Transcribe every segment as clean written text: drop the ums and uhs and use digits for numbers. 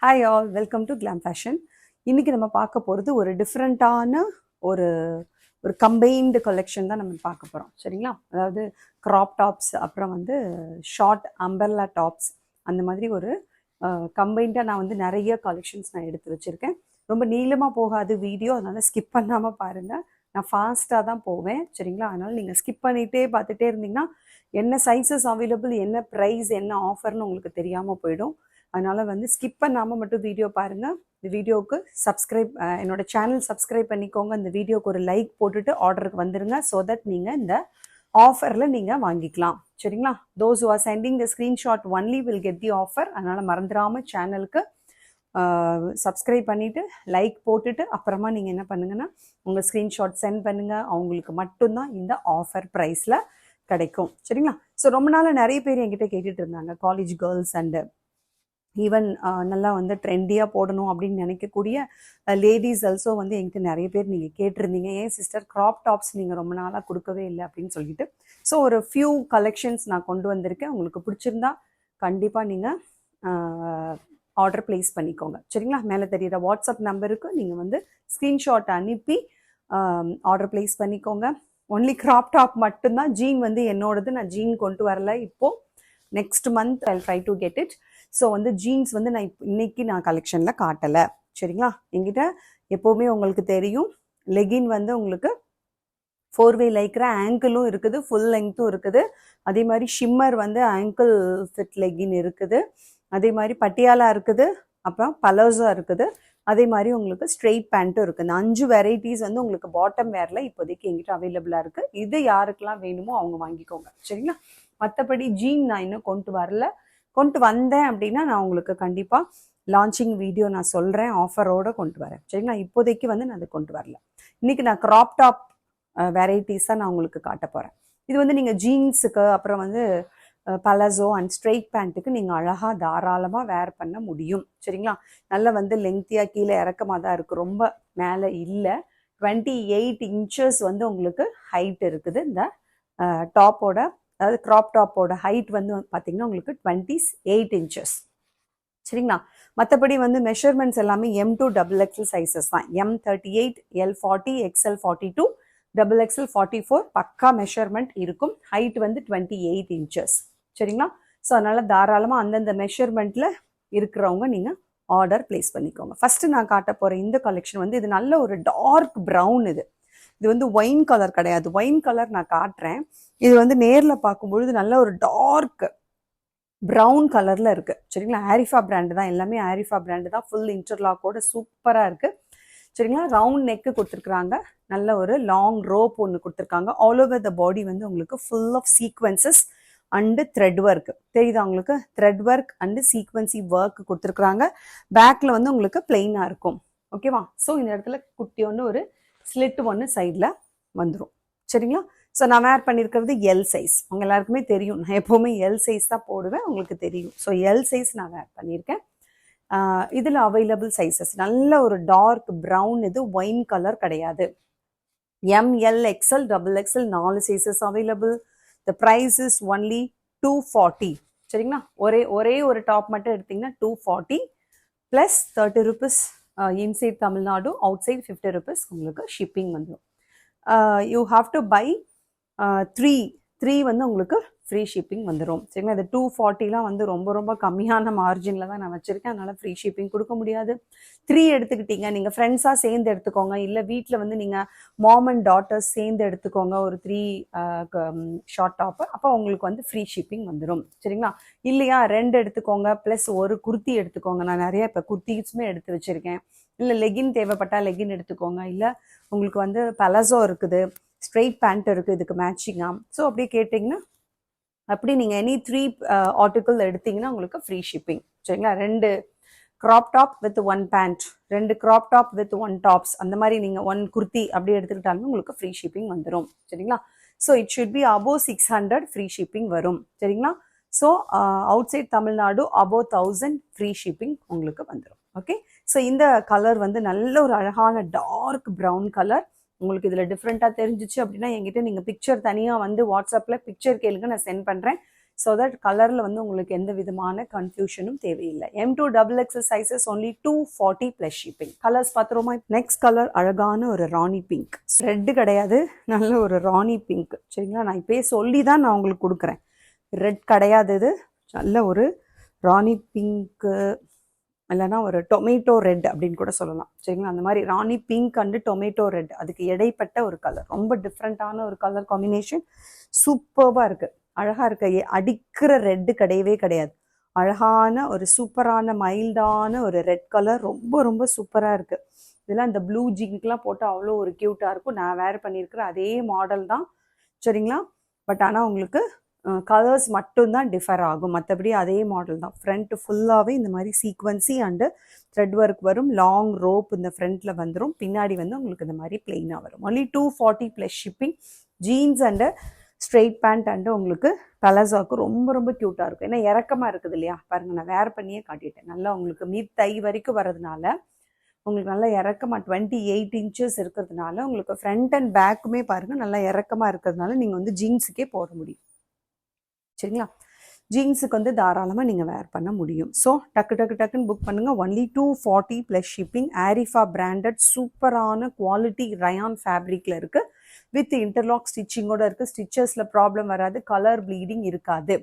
Hi all, welcome to glam fashion. இன்றைக்கி நம்ம பார்க்க போகிறது ஒரு டிஃப்ரெண்ட்டான ஒரு ஒரு கம்பைன்டு கலெக்ஷன் தான் நம்ம பார்க்க போகிறோம். சரிங்களா? அதாவது க்ராப் டாப்ஸ், அப்புறம் வந்து ஷார்ட் அம்பர்லா டாப்ஸ், அந்த மாதிரி ஒரு கம்பைண்டாக நான் வந்து நிறைய கலெக்ஷன்ஸ் நான் எடுத்து வச்சுருக்கேன். ரொம்ப நீளமாக போகாது வீடியோ, அதனால் ஸ்கிப் பண்ணாமல் பாருங்கள். நான் ஃபாஸ்ட்டாக தான் போவேன். சரிங்களா? அதனால் நீங்கள் ஸ்கிப் பண்ணிகிட்டே பார்த்துட்டே இருந்தீங்கன்னா என்ன சைஸஸ் அவைலபிள், என்ன ப்ரைஸ், என்ன ஆஃபர்னு உங்களுக்கு தெரியாமல் போயிடும். அதனால் வந்து ஸ்கிப் பண்ணாமல் மட்டும் வீடியோ பாருங்கள். இந்த வீடியோவுக்கு சப்ஸ்கிரைப், என்னோட சேனல் சப்ஸ்கிரைப் பண்ணிக்கோங்க. இந்த வீடியோவுக்கு ஒரு லைக் போட்டுட்டு ஆர்டருக்கு வந்துடுங்க. ஸோ தட் நீங்கள் இந்த ஆஃபரில் நீங்கள் வாங்கிக்கலாம். சரிங்களா? Those who are sending the screenshot only will get the offer. அதனால் மறந்துடாமல் சேனலுக்கு சப்ஸ்கிரைப் பண்ணிவிட்டு லைக் போட்டுட்டு அப்புறமா நீங்கள் என்ன பண்ணுங்கன்னா உங்கள் ஸ்க்ரீன்ஷாட் சென்ட் பண்ணுங்கள். அவங்களுக்கு மட்டும்தான் இந்த ஆஃபர் ப்ரைஸில் கிடைக்கும். சரிங்களா? ஸோ ரொம்ப நாள் நிறைய பேர் என்கிட்ட கேட்டுட்டு இருந்தாங்க, காலேஜ் கேர்ள்ஸ் அண்டு ஈவன் நல்லா வந்து ட்ரெண்டியாக போடணும் அப்படின்னு நினைக்கக்கூடிய லேடிஸ் ஆல்சோ வந்து என்கிட்ட நிறைய பேர் நீங்கள் கேட்டிருந்தீங்க, ஏன் சிஸ்டர் க்ராப் டாப்ஸ் நீங்கள் ரொம்ப நாளாக கொடுக்கவே இல்லை அப்படின்னு சொல்லிட்டு. ஸோ ஒரு ஃபியூ கலெக்ஷன்ஸ் நான் கொண்டு வந்திருக்கேன். உங்களுக்கு பிடிச்சிருந்தா கண்டிப்பாக நீங்கள் ஆர்டர் ப்ளேஸ் பண்ணிக்கோங்க. சரிங்களா? மேலே தெரிகிற வாட்ஸ்அப் நம்பருக்கு நீங்கள் வந்து ஸ்க்ரீன்ஷாட் அனுப்பி ஆர்டர் ப்ளேஸ் பண்ணிக்கோங்க. ஒன்லி க்ராப் டாப் மட்டும்தான். ஜீன் வந்து என்னோடது, நான் ஜீன் கொண்டு வரல. இப்போது next month I try to get it. So வந்து ஜீன்ஸ் வந்து நான் இன்னைக்கு நான் கலெக்ஷனில் காட்டலை. சரிங்களா? என்கிட்ட எப்போவுமே உங்களுக்கு தெரியும், லெகின் வந்து உங்களுக்கு 4-வே லைக்கிற ஆங்கிளும் இருக்குது, ஃபுல் லெங்க்த்தும் இருக்குது. அதே மாதிரி ஷிம்மர் வந்து ஆங்கிள் ஃபிட் லெகின் இருக்குது. அதே மாதிரி பட்டியாலா இருக்குது, அப்புறம் பலோசா இருக்குது. அதே மாதிரி உங்களுக்கு ஸ்ட்ரெயிட் பேண்ட்டும் இருக்குது. இந்த 5 வெரைட்டிஸ் வந்து உங்களுக்கு பாட்டம் வேரில் இப்போதைக்கு எங்கிட்ட அவைலபிளாக இருக்குது. இது யாருக்கெல்லாம் வேணுமோ அவங்க வாங்கிக்கோங்க. சரிங்களா? மற்றபடி ஜீன் நான் இன்னும் கொண்டு வந்தேன் அப்படின்னா நான் உங்களுக்கு கண்டிப்பாக லான்ச்சிங் வீடியோ நான் சொல்கிறேன், ஆஃபரோடு கொண்டு வரேன். சரிங்களா? இப்போதைக்கு வந்து நான் அதை கொண்டு வரல. இன்றைக்கி நான் க்ராப் டாப் வெரைட்டிஸாக நான் உங்களுக்கு காட்ட போகிறேன். இது வந்து நீங்கள் ஜீன்ஸுக்கு, அப்புறம் வந்து பலசோ அண்ட் ஸ்ட்ரெயிட் பேண்ட்டுக்கு நீங்கள் அழகாக தாராளமாக வேர் பண்ண முடியும். சரிங்களா? நல்லா வந்து லெங்க்த்தியாக கீழே இறக்கமாக தான் இருக்குது, ரொம்ப மேலே இல்லை. 28 இன்ச்சஸ் வந்து உங்களுக்கு ஹைட் இருக்குது. இந்த டாப்போட, அதாவது க்ராப் டாப்போட ஹைட் வந்து பார்த்தீங்கன்னா உங்களுக்கு 28 இன்ச்சஸ். சரிங்களா? மற்றபடி வந்து மெஷர்மெண்ட்ஸ் எல்லாமே M2 XXL சைஸஸ் தான். M38, L40, XL42, XXL 44 பக்கா மெஷர்மெண்ட் இருக்கும். ஹைட் வந்து 28 இன்ச்சஸ். சரிங்களா? ஸோ அதனால் தாராளமாக அந்தந்த மெஷர்மெண்ட்டில் இருக்கிறவங்க நீங்கள் ஆர்டர் ப்ளேஸ் பண்ணிக்கோங்க. ஃபஸ்ட்டு நான் காட்ட போகிற இந்த கலெக்ஷன் வந்து இது நல்ல ஒரு டார்க் ப்ரௌன். இது வந்து ஒயின் கலர் கிடையாது. ஒயின் கலர் நான் காட்டுறேன். இது வந்து நேரில் பார்க்கும்பொழுது நல்ல ஒரு டார்க் ப்ரௌன் கலரில் இருக்குது. சரிங்களா? ஆரிஃபா பிராண்டு தான், எல்லாமே ஆரிஃபா பிராண்டு தான். ஃபுல் இன்டர்லாக்கோட சூப்பராக இருக்குது. சரிங்களா? ரவுண்ட் நெக்கு கொடுத்துருக்குறாங்க, நல்ல ஒரு லாங் ரோப் ஒன்று கொடுத்துருக்காங்க. ஆல் ஓவர் த பாடி வந்து உங்களுக்கு full of sequences and thread work தெரியுதா உங்களுக்கு? Thread work and sequence work கொடுத்துருக்குறாங்க. பேக்கில் வந்து உங்களுக்கு பிளெயினாக இருக்கும். ஓகேவா? ஸோ இந்த இடத்துல குட்டி ஒன்று ஒரு ஸ்லிட் ஒன்று சைடில் வந்துடும். சரிங்களா? ஸோ நான் வேர் பண்ணியிருக்கிறது எல் சைஸ். உங்கள் எல்லாருக்குமே தெரியும், நான் எப்போவுமே எல் சைஸ் தான் போடுவேன், உங்களுக்கு தெரியும். ஸோ எல் சைஸ் நான் வேர் பண்ணியிருக்கேன். இதில் அவைலபிள் சைஸஸ் நல்ல ஒரு டார்க் ப்ரௌன், இது ஒயின் கலர் கிடையாது. ML, XL, XXL 4 sizes available. The price is only 240. சரிங்களா? ஒரே ஒரு டாப் மட்டும் எடுத்திங்கன்னா 240 plus 30 rupees inside Tamil Nadu, outside 50 rupees உங்களுக்கு ஷிப்பிங் வந்துடும். யூ ஹாவ் டு பை 3 வந்து உங்களுக்கு ஃப்ரீ ஷிப்பிங் வந்துடும். சரிங்களா? இது 240லாம் வந்து ரொம்ப கம்மியான மார்ஜினில் தான் நான் வச்சுருக்கேன். அதனால் ஃப்ரீ ஷிப்பிங் கொடுக்க முடியாது. 3 எடுத்துக்கிட்டீங்க, நீங்கள் ஃப்ரெண்ட்ஸாக சேர்ந்து எடுத்துக்கோங்க, இல்லை வீட்டில் வந்து நீங்கள் மாம் அண்ட் டாட்டர்ஸ் சேர்ந்து எடுத்துக்கோங்க ஒரு 3 ஷார்ட் டாப்பு. அப்போ உங்களுக்கு வந்து ஃப்ரீ ஷிப்பிங் வந்துடும். சரிங்களா? இல்லையா 2 எடுத்துக்கோங்க, ப்ளஸ் ஒரு குர்த்தி எடுத்துக்கோங்க. நான் நிறைய இப்போ குர்த்திஸுமே எடுத்து வச்சுருக்கேன். இல்லை லெகின் தேவைப்பட்டால் லெகின் எடுத்துக்கோங்க. இல்லை உங்களுக்கு வந்து பலசோ இருக்குது, ஸ்ட்ரெயிட் பேண்ட் இருக்குது இதுக்கு மேட்சிங்காக. ஸோ அப்படியே கேட்டிங்கன்னா அப்படி நீங்கள் எனி 3 ஆர்டிக்கிள் எடுத்திங்கன்னா உங்களுக்கு ஃப்ரீ ஷிப்பிங். சரிங்களா? 2 crop top with 1 pant, 2 crop top with 1 tops, அந்த மாதிரி நீங்கள் 1 குர்த்தி அப்படி எடுத்துக்கிட்டாலும் உங்களுக்கு ஃப்ரீ ஷிப்பிங் வந்துடும். சரிங்களா? So it should be above 600 free shipping வரும். சரிங்களா? So outside Tamil Nadu above 1000 free shipping உங்களுக்கு வந்துடும். ஓகே? ஸோ இந்த கலர் வந்து நல்ல ஒரு அழகான டார்க் ப்ரௌன் கலர். உங்களுக்கு இதில் டிஃப்ரெண்ட்டாக தெரிஞ்சிச்சு அப்படின்னா என்கிட்ட நீங்கள் பிக்சர் தனியாக வந்து வாட்ஸ்அப்பில் பிக்சர் கேளுங்க, நான் சென்ட் பண்ணுறேன். ஸோ தட் கலரில் வந்து உங்களுக்கு எந்த விதமான கன்ஃபியூஷனும் தேவையில்லை. M2 XXL sizes only 240 plus shipping. Colours பார்த்துருமா? நெக்ஸ்ட் கலர் அழகான ஒரு ராணி பிங்க். ரெட்டு கிடையாது, நல்ல ஒரு ராணி பிங்க். சரிங்களா, நான் இப்போயே சொல்லி தான் நான் உங்களுக்கு கொடுக்குறேன். ரெட் கிடையாது, இது நல்ல ஒரு ராணி பிங்க்கு, இல்லைனா ஒரு டொமேட்டோ ரெட் அப்படின்னு கூட சொல்லலாம். சரிங்களா, அந்த மாதிரி ராணி பிங்க் அண்டு டொமேட்டோ ரெட், அதுக்கு இடைப்பட்ட ஒரு கலர், ரொம்ப டிஃப்ரெண்ட்டான ஒரு கலர் காம்பினேஷன். சூப்பர்பாக இருக்குது, அழகாக இருக்குது. அடிக்கிற ரெட்டு கிடையவே கிடையாது. அழகான ஒரு சூப்பரான மைல்டான ஒரு ரெட் கலர், ரொம்ப ரொம்ப சூப்பராக இருக்குது. இதெல்லாம் இந்த ப்ளூ ஜீன்க்கெலாம் போட்டு அவ்வளோ ஒரு க்யூட்டாக இருக்கும். நான் வேர் பண்ணியிருக்கிற அதே மாடல் தான். சரிங்களா, பட் ஆனால் உங்களுக்கு கலர்ஸ் மட்டும்தான் டிஃபர் ஆகும், மற்றபடி அதே மாடல் தான். ஃப்ரண்ட் ஃபுல்லாகவே இந்த மாதிரி சீக்வன்சி அண்டு த்ரெட் ஒர்க் வரும். லாங் ரோப் இந்த ஃப்ரண்ட்டில் வந்துடும், பின்னாடி வந்து உங்களுக்கு இந்த மாதிரி பிளெயினாக வரும். Only 240 plus shipping. Jeans and straight pant and உங்களுக்கு பலசாவுக்கு ரொம்ப ரொம்ப க்யூட்டாக இருக்கும். ஏன்னா இறக்கமாக இருக்குது இல்லையா, பாருங்கள் நான் வேர் பண்ணியே காட்டிட்டேன். நல்லா உங்களுக்கு மீட் தை வரைக்கும் வர்றதுனால உங்களுக்கு நல்லா இறக்கமாக 28 இன்ச்சஸ் இருக்கிறதுனால உங்களுக்கு ஃப்ரண்ட் அண்ட் பேக்குமே பாருங்கள் நல்லா இறக்கமாக இருக்கிறதுனால நீங்கள் வந்து ஜீன்ஸுக்கே போட முடியும். சரிங்களா, ஜீன்ஸுக்கு வந்து தாராளமாக நீங்கள் வேர் பண்ண முடியும். ஸோ டக்குன்னு புக் பண்ணுங்கள். Only 240 plus shipping. Arifa branded சூப்பரான குவாலிட்டி ரயான் ஃபேப்ரிக்கில் இருக்குது. வித் இன்டர்லாக் ஸ்டிச்சிங்கோடு இருக்குது. ஸ்டிச்சஸில் ப்ராப்ளம் வராது, கலர் ப்ளீடிங் இருக்காது.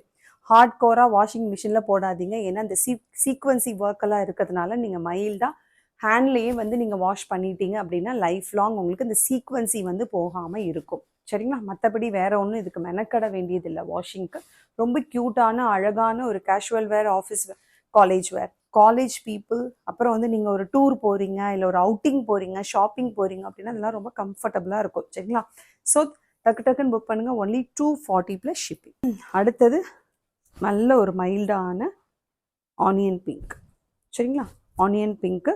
ஹார்ட் கோராக வாஷிங் மிஷினில் போடாதீங்க, ஏன்னா இந்த சீக்வன்சி ஒர்க்கெல்லாம் இருக்கிறதுனால நீங்கள் மைல்டாக ஹேண்ட்லேயே வந்து நீங்கள் வாஷ் பண்ணிட்டீங்க அப்படின்னா லைஃப் லாங் உங்களுக்கு இந்த சீக்வன்சி வந்து போகாமல் இருக்கும். சரிங்களா, மற்றபடி வேறு ஒன்றும் இதுக்கு மெனக்கட வேண்டியதில்லை வாஷிங்க்கு. ரொம்ப க்யூட்டான அழகான ஒரு கேஷுவல் வேர், ஆஃபீஸ் வேர், காலேஜ் வேர், காலேஜ் பீப்புள், அப்புறம் வந்து நீங்கள் ஒரு டூர் போகிறீங்க, இல்லை ஒரு அவுட்டிங் போகிறீங்க, ஷாப்பிங் போகிறீங்க அப்படின்னா அதெல்லாம் ரொம்ப கம்ஃபர்டபுளாக இருக்கும். சரிங்களா, ஸோ டக்குன்னு புக் பண்ணுங்கள். Only 240 plus shipping. அடுத்தது நல்ல ஒரு மைல்டான ஆனியன் பிங்க். சரிங்களா, ஆனியன் பிங்க்கு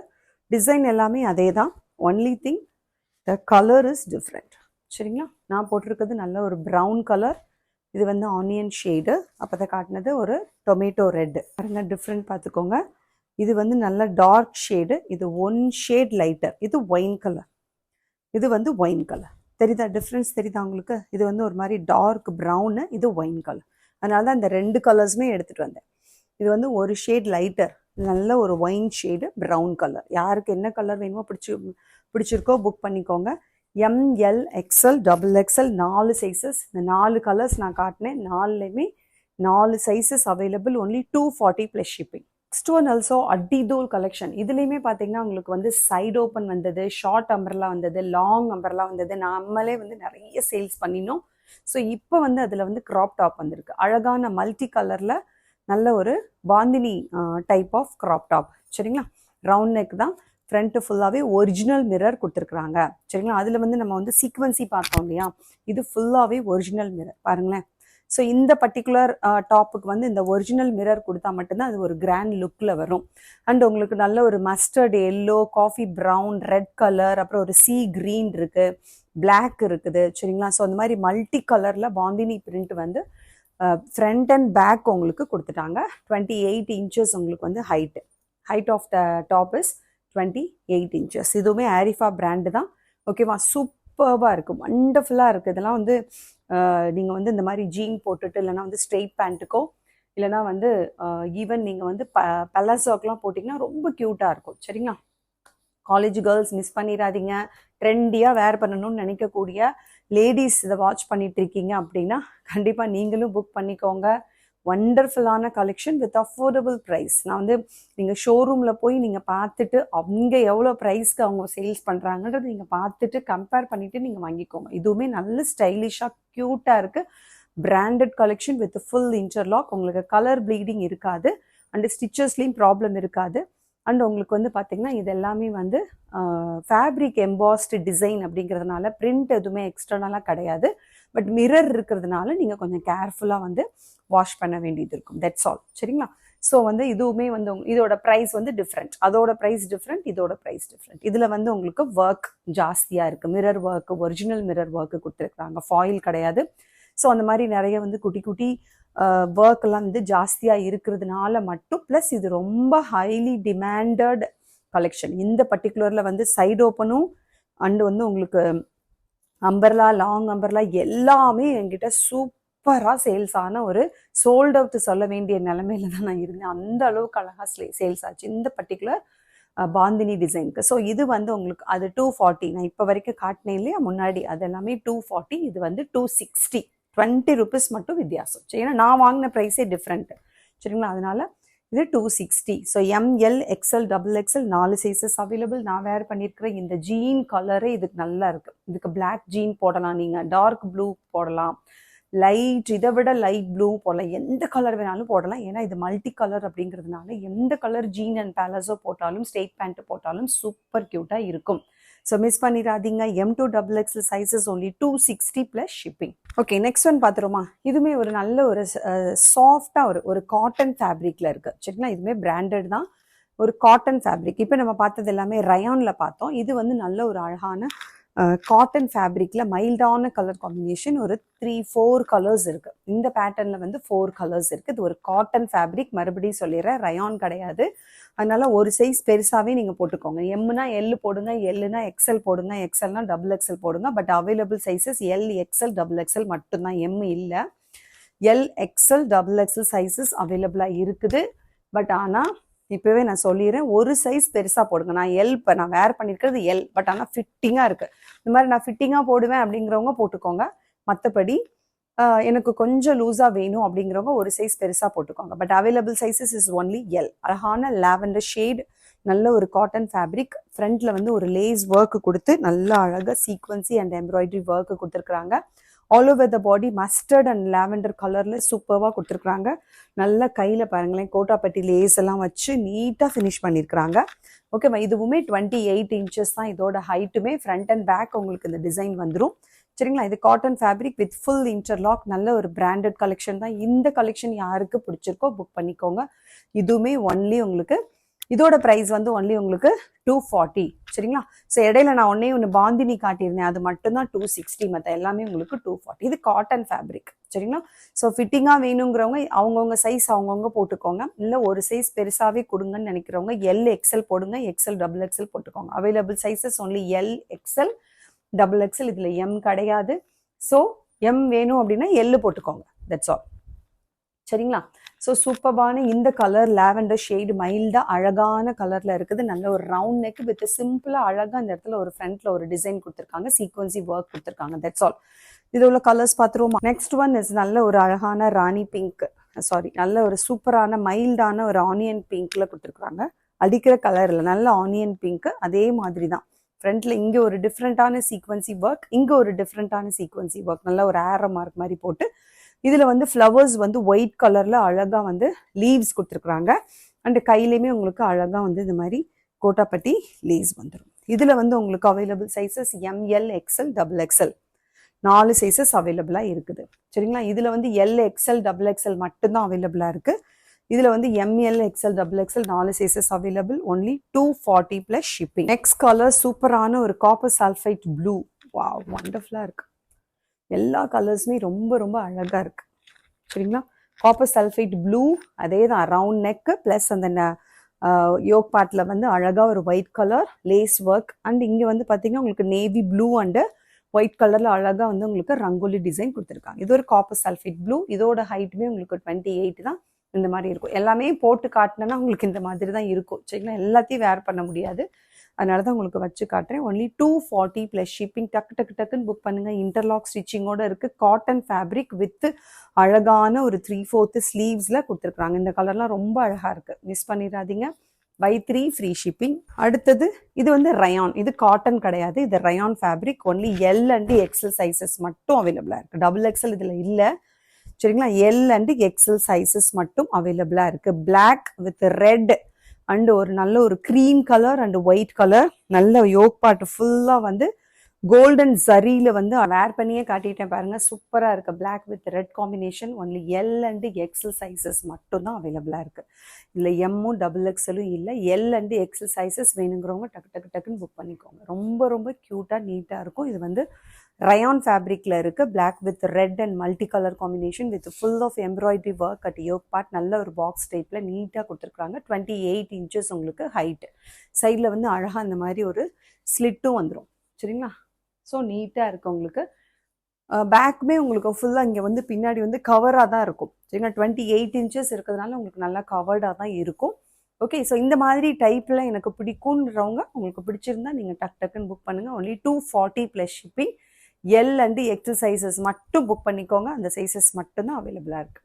டிசைன் எல்லாமே அதே தான். Only thing the colour is different. சரிங்களா, நான் போட்டிருக்கிறது நல்ல ஒரு ப்ரௌன் கலர், இது வந்து ஆனியன் ஷேடு. அப்போ தான் காட்டினது ஒரு டொமேட்டோ ரெட்டு. பாருங்க டிஃப்ரெண்ட் பார்த்துக்கோங்க. இது வந்து நல்ல டார்க் ஷேடு, இது 1 ஷேட் லைட்டர், இது ஒயின் கலர், இது வந்து ஒயின் கலர். தெரியுதா டிஃப்ரென்ஸ்? தெரியுதா உங்களுக்கு? இது வந்து ஒரு மாதிரி டார்க் ப்ரௌனு, இது ஒயின் கலர். அதனால தான் இந்த 2 கலர்ஸுமே எடுத்துகிட்டு வந்தேன். இது வந்து ஒரு ஷேட் லைட்டர், நல்ல ஒரு ஒயின் ஷேடு ப்ரௌன் கலர். யாருக்கு என்ன கலர் வேணுமோ பிடிச்சிருக்கோ புக் பண்ணிக்கோங்க. ML XL XXL 4 sizes. இந்த 4 கலர்ஸ் நான் காட்டினேன், 4லையுமே 4 sizes available. Only 240 plus shipping. Next one also அடிதூள் கலெக்ஷன். இதுலேயுமே பார்த்தீங்கன்னா உங்களுக்கு வந்து சைட் ஓப்பன் வந்தது, ஷார்ட் அம்பர்லா வந்தது, லாங் அம்பர்லா வந்தது. நம்மளே வந்து நிறைய சேல்ஸ் பண்ணினோம். ஸோ இப்போ வந்து அதில் வந்து க்ராப் டாப் வந்திருக்கு. அழகான மல்டி கலரில் நல்ல ஒரு bandhani type of crop top. சரிங்களா, ரவுண்ட் நெக் தான். ஃப்ரண்ட்டு ஃபுல்லாகவே ஒரிஜினல் மிரர் கொடுத்துருக்குறாங்க. சரிங்களா, அதில் வந்து நம்ம வந்து சீக்வன்சி பார்த்தோம் இல்லையா, இது ஃபுல்லாகவே ஒரிஜினல் மிரர் பாருங்களேன். ஸோ இந்த பர்டிகுலர் டாப்புக்கு வந்து இந்த ஒரிஜினல் மிரர் கொடுத்தா மட்டும்தான் அது ஒரு கிராண்ட் லுக்கில் வரும். அண்ட் உங்களுக்கு நல்ல ஒரு mustard yellow, coffee brown, red colour, அப்புறம் ஒரு சீ க்ரீன் இருக்குது, பிளாக் இருக்குது. சரிங்களா, ஸோ அந்த மாதிரி மல்டி கலரில் பாந்தினி பிரிண்ட் வந்து ஃப்ரண்ட் அண்ட் பேக் உங்களுக்கு கொடுத்துட்டாங்க. 28 இன்ச்சஸ் உங்களுக்கு வந்து height of the top is 28 inches. இதுவுமே ஆரிஃபா பிராண்டு தான். ஓகேவா, சூப்பர்பாக இருக்குது, வண்டர்ஃபுல்லாக இருக்குது. இதெல்லாம் வந்து நீங்கள் வந்து இந்த மாதிரி ஜீன் போட்டுட்டு, இல்லைனா வந்து ஸ்ட்ரெயிட் பேண்ட்டுக்கோ, இல்லைனா வந்து ஈவன் நீங்கள் வந்து பலாசோக்கெலாம் போட்டிங்கன்னா ரொம்ப க்யூட்டாக இருக்கும். சரிங்களா, காலேஜ் கேர்ள்ஸ் மிஸ் பண்ணிடாதீங்க. ட்ரெண்டியாக வேர் பண்ணணும்னு நினைக்கக்கூடிய லேடிஸ் இதை வாட்ச் பண்ணிட்டு இருக்கீங்க அப்படின்னா கண்டிப்பாக நீங்களும் புக் பண்ணிக்கோங்க. வண்டர்ஃபுல்லான கலெக்ஷன் வித் அஃபோர்டபுள் ப்ரைஸ். நான் வந்து நீங்கள் ஷோரூமில் போய் நீங்கள் பார்த்துட்டு அங்கே எவ்வளோ ப்ரைஸ்க்கு அவங்க சேல்ஸ் பண்ணுறாங்கன்றது நீங்கள் பார்த்துட்டு கம்பேர் பண்ணிவிட்டு நீங்கள் வாங்கிக்கோங்க. இதுவுமே நல்ல ஸ்டைலிஷாக க்யூட்டாக இருக்குது. Branded collection with full interlock. உங்களுக்கு கலர் ப்ளீடிங் இருக்காது, அண்ட் ஸ்டிச்சஸ்லேயும் ப்ராப்ளம் இருக்காது. அண்ட் உங்களுக்கு வந்து பார்த்திங்கன்னா இது எல்லாமே வந்து ஃபேப்ரிக் எம்பாஸ்டு டிசைன் அப்படிங்கிறதுனால பிரிண்ட் எதுவுமே எக்ஸ்டர்னலாக கிடையாது. பட் மிரர் இருக்கிறதுனால நீங்கள் கொஞ்சம் கேர்ஃபுல்லாக வந்து வாஷ் பண்ண வேண்டியது இருக்கும். That's all. சரிங்களா, ஸோ வந்து இதுவுமே வந்து இதோட ப்ரைஸ் வந்து டிஃப்ரெண்ட், அதோட ப்ரைஸ் டிஃப்ரெண்ட், இதோட ப்ரைஸ் டிஃப்ரெண்ட். இதில் வந்து உங்களுக்கு ஒர்க் ஜாஸ்தியாக இருக்குது, mirror work, original mirror work கொடுத்துருக்குறாங்க, ஃபாயில் கிடையாது. ஸோ அந்த மாதிரி நிறைய வந்து குட்டி குட்டி ஒர்க்கெல்லாம் வந்து ஜாஸ்தியாக இருக்கிறதுனால மட்டும், ப்ளஸ் இது ரொம்ப ஹைலி டிமாண்டட் கலெக்ஷன். இந்த பர்டிகுலரில் வந்து சைடு ஓப்பனும் அண்டு வந்து உங்களுக்கு அம்பர்லா, லாங் அம்பர்லா எல்லாமே என்கிட்ட சூப்பராக சேல்ஸ் ஆன ஒரு சோல்ட் அவுட் சொல்ல வேண்டிய நிலைமையில தான் நான் இருந்தேன். அந்த அளவுக்கு அழகாக சேல்ஸ் ஆச்சு இந்த பர்டிகுலர் பாந்தினி டிசைனுக்கு. ஸோ இது வந்து உங்களுக்கு அது 240, நான் இப்போ வரைக்கும் காட்டினேன் இல்லையா முன்னாடி, அது எல்லாமே 240, இது வந்து 260, 20 rupees மட்டும் வித்தியாசம். சரி, ஏன்னா நான் வாங்கின ப்ரைஸே டிஃப்ரெண்ட்டு. சரிங்களா, அதனால இது 260. So ML XL XXL 4 sizes available. நான் வேர் பண்ணியிருக்கிற இந்த ஜீன் கலரே இதுக்கு நல்லா இருக்குது. இதுக்கு பிளாக் ஜீன் போடலாம், நீங்கள் டார்க் ப்ளூ போடலாம், லைட் இதை விட லைட் ப்ளூ போடலாம், எந்த கலர் வேணாலும் போடலாம். ஏன்னா இது மல்டி கலர் அப்படிங்கிறதுனால எந்த கலர் ஜீன் அண்ட் பேலஸோ போட்டாலும் ஸ்ட்ரெயிட் பேண்ட்டு போட்டாலும் சூப்பர் க்யூட்டாக இருக்கும். ஸோ மிஸ் பண்ணிடாதீங்க. M2 XXL sizes only 260 plus shipping. Okay, next one பார்த்துருமா. இதுவுமே ஒரு நல்ல ஒரு சாஃப்டாக ஒரு காட்டன் ஃபேப்ரிக்கில் இருக்குது. சரிங்களா, இதுவுமே பிராண்டட் தான், ஒரு காட்டன் ஃபேப்ரிக். இப்போ நம்ம பார்த்தது எல்லாமே ரயானில் பார்த்தோம். இது வந்து நல்ல ஒரு அழகான காட்டன் ஃபேப்ரிக்கில் மைல்டான கலர் காம்பினேஷன். ஒரு 3-4 கலர்ஸ் இருக்குது. இந்த பேட்டர்னில் வந்து 4 கலர்ஸ் இருக்குது. இது ஒரு காட்டன் ஃபேப்ரிக், மறுபடியும் சொல்லிடுறேன், ரயான் கிடையாது. அதனால ஒரு சைஸ் பெருசாகவே நீங்கள் போட்டுக்கோங்க. எம்னா எல் போடுங்க, எல்னா XL போடுங்க, XLனா XXL போடுங்க. But available sizes L XL XXL மட்டும்தான், எம் இல்லை. L XL XXL சைஸஸ் அவைலபிளாக இருக்குது. பட் ஆனால் இப்போவே நான் சொல்லிடுறேன், ஒரு சைஸ் பெருசாக போடுங்க. நான் இப்போ நான் வேர் பண்ணியிருக்கிறது L, பட் ஆனால் ஃபிட்டிங்காக இருக்குது. இந்த மாதிரி நான் ஃபிட்டிங்காக போடுவேன் அப்படிங்கிறவங்க போட்டுக்கோங்க. மற்றபடி எனக்கு கொஞ்சம் லூஸாக வேணும் அப்படிங்கிறவங்க ஒரு சைஸ் பெருசாக போட்டுக்கோங்க. But available sizes is only L. அழகான லாவெண்டர் ஷேட், நல்ல ஒரு காட்டன் ஃபேப்ரிக். ஃப்ரண்ட்டில் வந்து ஒரு லேஸ் ஒர்க்கு கொடுத்து நல்லா அழகாக சீக்வன்சி அண்ட் எம்ப்ராய்டரி ஒர்க்கு கொடுத்துருக்குறாங்க. All over the body mustard and lavender கலரில் சூப்பராக கொடுத்துருக்குறாங்க. நல்லா கையில் பாருங்களேன், கோட்டாப்பட்டி லேஸ் எல்லாம் வச்சு நீட்டாக ஃபினிஷ் பண்ணியிருக்கிறாங்க. ஓகேவா, இதுவுமே 28 இன்ச்சஸ் தான் இதோட ஹைட்டுமே. ஃப்ரண்ட் அண்ட் பேக் உங்களுக்கு இந்த டிசைன் வந்துடும். சரிங்களா, இது cotton fabric with full interlock, நல்ல ஒரு பிராண்டட் கலெக்ஷன் தான். இந்த கலெக்ஷன் யாருக்கு பிடிச்சிருக்கோ புக் பண்ணிக்கோங்க. இதுவுமே ஒன்லி உங்களுக்கு, இதோட ப்ரைஸ் வந்து ஒன்லி உங்களுக்கு 240. சரிங்களா, ஸோ இடையில நான் ஒன்று பாந்தினி காட்டியிருந்தேன், அது மட்டும்தான் 260, மற்ற எல்லாமே உங்களுக்கு 240. இது காட்டன் ஃபேப்ரிக். சரிங்களா, ஸோ ஃபிட்டிங்காக வேணுங்கிறவங்க அவங்கவுங்க சைஸ் அவங்கவுங்க போட்டுக்கோங்க. இல்லை ஒரு சைஸ் பெருசாகவே கொடுங்கன்னு நினைக்கிறவங்க L XL போடுங்க, XL XXL போட்டுக்கோங்க. Available sizes only L XL XXL. இதில் M கிடையாது. ஸோ M வேணும் அப்படின்னா L போட்டுக்கோங்க, தட்ஸ் ஆல். சரிங்களா, ஸோ சூப்பர்பான இந்த கலர் லாவெண்டர் ஷேடு மைல்டாக அழகான கலரில் இருக்குது. நல்ல ஒரு ரவுண்ட் நெக் வித் சிம்பிளாக அழகாக இந்த இடத்துல ஒரு ஃப்ரண்ட்டில் ஒரு டிசைன் கொடுத்துருக்காங்க, சீக்வன்சி ஒர்க் கொடுத்துருக்காங்க, தட்ஸ் ஆல். இது உள்ள கலர்ஸ் பார்த்துருவோமா. நெக்ஸ்ட் ஒன் இஸ் நல்ல ஒரு அழகான ராணி பிங்க், நல்ல ஒரு சூப்பரான மைல்டான ஒரு ஆனியன் பிங்க்ல கொடுத்துருக்குறாங்க. அடிக்கிற கலரில் நல்ல ஆனியன் பிங்க், அதே மாதிரி தான் ஃப்ரண்ட்ல இங்கே ஒரு டிஃப்ரெண்ட்டான சீக்வன்சி ஒர்க், இங்கே ஒரு டிஃப்ரெண்ட்டான சீக்வன்சி ஒர்க், நல்ல ஒரு ஏரோ மார்க் மாதிரி போட்டு இதில் வந்து ஃப்ளவர்ஸ் வந்து ஒயிட் கலரில் அழகாக வந்து லீவ்ஸ் கொடுத்துருக்குறாங்க. அண்டு கையிலையுமே உங்களுக்கு அழகாக வந்து இந்த மாதிரி கோட்டாப்பட்டி லீவ்ஸ் வந்துடும். இதில் வந்து உங்களுக்கு available sizes ML XL XXL 4 sizes அவைலபிளாக இருக்குது. சரிங்களா, இதில் வந்து L XL XXL மட்டும்தான் அவைலபிளாக இருக்குது. இதில் வந்து ML XL XXL 4 sizes available, only 240 plus shipping. Next colour சூப்பரான ஒரு காப்பர் சல்ஃபைட் ப்ளூ. வாவ், வண்டர்ஃபுல்லாக இருக்குது. எல்லா கலர்ஸுமே ரொம்ப ரொம்ப அழகாக இருக்குது. சரிங்களா, காப்பர் சல்ஃபைட் ப்ளூ, அதே தான் ரவுண்ட் நெக்கு ப்ளஸ் அந்த யோக் பார்ட்டில் வந்து அழகாக ஒரு white colour lace work. And இங்கே வந்து பார்த்தீங்கன்னா உங்களுக்கு நேவி ப்ளூ அண்டு ஒயிட் கலரில் அழகாக வந்து உங்களுக்கு ரங்கோலி டிசைன் கொடுத்துருக்காங்க. இது ஒரு காப்பர் சல்ஃபைட் ப்ளூ. இதோட ஹைட்டுமே உங்களுக்கு 28 தான். இந்த மாதிரி இருக்கும். எல்லாமே போட்டு காட்டினேன்னா உங்களுக்கு இந்த மாதிரி தான் இருக்கும். சரிங்களா, எல்லாத்தையும் வேர் பண்ண முடியாது, அதனால தான் உங்களுக்கு வச்சு காட்டுறேன். Only 240 plus shipping. டக்குன்னு புக் பண்ணுங்கள். இன்டர்லாக் ஸ்டிச்சிங்கோட இருக்குது. காட்டன் ஃபேப்ரிக் வித் அழகான ஒரு 3/4 ஸ்லீவ்ஸில் கொடுத்துருக்குறாங்க. இந்த கலர்லாம் ரொம்ப அழகாக இருக்குது, மிஸ் பண்ணிடாதீங்க. by 3 free shipping. அடுத்தது இது வந்து ரயான், இது காட்டன் கிடையாது, இது rayon fabric. Only L and XL sizes மட்டும் அவைலபிளாக இருக்குது. XXL இதில் இல்லை. சரிங்களா, L அண்ட் XL சைஸஸ் மட்டும் அவைலபிளாக இருக்குது. பிளாக் வித் ரெட் அண்ட் ஒரு நல்ல ஒரு cream colour and white colour, நல்ல யோக் பார்ட் ஃபுல்லாக வந்து கோல்டன் ஜரியில் வந்து வேர் பண்ணியே காட்டிட்டேன் பாருங்க, சூப்பராக இருக்குது. Black with red combination. Only L and XL sizes மட்டும் தான் அவைலபிளாக இருக்குது. இல்லை எம்மும் XXLும் இல்லை. L அண்ட் XL சைஸஸ் வேணுங்கிறவங்க டக்குன்னு புக் பண்ணிக்கோங்க. ரொம்ப ரொம்ப க்யூட்டாக நீட்டாக இருக்கும். இது வந்து ரயான் ஃபேப்ரிக்கில் இருக்குது. Black with red and multi colour combination with full of embroidery work at yoke part. நல்ல ஒரு பாக்ஸ் டைப்பில் நீட்டாக கொடுத்துருக்குறாங்க. 28 இன்ச்சஸ் உங்களுக்கு ஹைட்டு. சைடில் வந்து அழகாக இந்த மாதிரி ஒரு ஸ்லிட்டும் வந்துடும். சரிங்களா, ஸோ நீட்டாக இருக்குது உங்களுக்கு. பேக்குமே உங்களுக்கு ஃபுல்லாக இங்கே வந்து பின்னாடி வந்து கவராக தான் இருக்கும் சரிங்களா. 28 inches இருக்கிறதுனால உங்களுக்கு நல்லா கவர்டாக தான் இருக்கும். ஓகே, ஸோ இந்த மாதிரி டைப்பில் எனக்கு பிடிக்கும்ன்றவங்க உங்களுக்கு பிடிச்சிருந்தா நீங்கள் டக்குன்னு புக் பண்ணுங்கள். Only 240 plus shipping. L and XL sizes மட்டும் புக் பண்ணிக்கோங்க. அந்த சைஸஸ் மட்டும்தான் அவைலபிளாக இருக்குது.